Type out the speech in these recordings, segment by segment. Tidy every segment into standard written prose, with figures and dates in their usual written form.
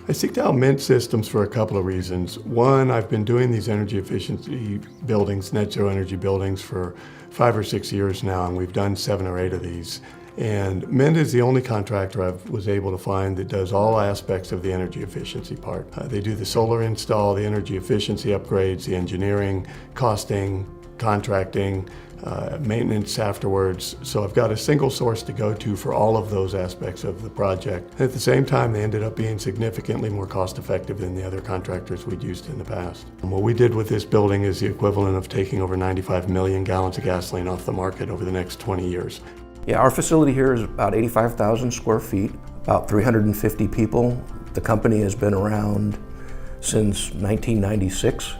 I seeked out Mint Systems for a couple of reasons. One, I've been doing these energy efficiency buildings, net zero energy buildings, for 5 or 6 years now, and we've done 7 or 8 of these. And Mint is the only contractor I was able to find that does all aspects of the energy efficiency part. They do the solar install, the energy efficiency upgrades, the engineering, costing, contracting, maintenance afterwards. So I've got a single source to go to for all of those aspects of the project. And at the same time, they ended up being significantly more cost effective than the other contractors we'd used in the past. And what we did with this building is the equivalent of taking over 95 million gallons of gasoline off the market over the next 20 years. Yeah, our facility here is about 85,000 square feet, about 350 people. The company has been around since 1996,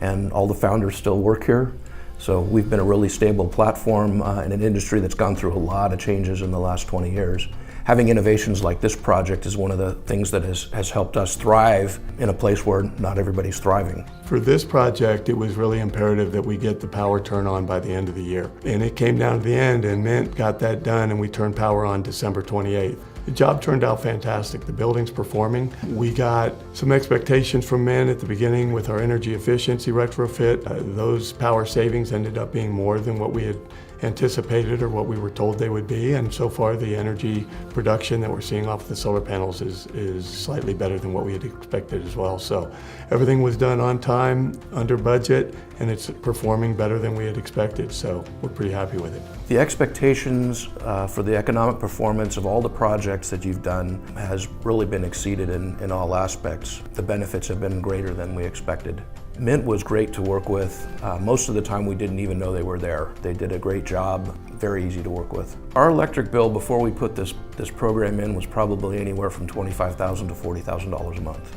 and all the founders still work here. So we've been a really stable platform in an industry that's gone through a lot of changes in the last 20 years. Having innovations like this project is one of the things that has helped us thrive in a place where not everybody's thriving. For this project, it was really imperative that we get the power turn on by the end of the year. And it came down to the end, and Mint got that done, and we turned power on December 28th. The job turned out fantastic. The building's performing. We got some expectations from Mint at the beginning with our energy efficiency retrofit. Those power savings ended up being more than what we had anticipated or what we were told they would be, and so far the energy production that we're seeing off the solar panels is slightly better than what we had expected as well. So everything was done on time, under budget, and it's performing better than we had expected, so we're pretty happy with it. The expectations for the economic performance of all the projects that you've done has really been exceeded in all aspects. The benefits have been greater than we expected. Mint was great to work with. Most of the time we didn't even know they were there. They did a great job, very easy to work with. Our electric bill before we put this program in was probably anywhere from $25,000 to $40,000 a month.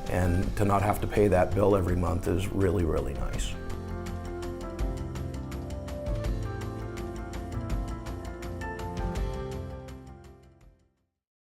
And to not have to pay that bill every month is really, really nice.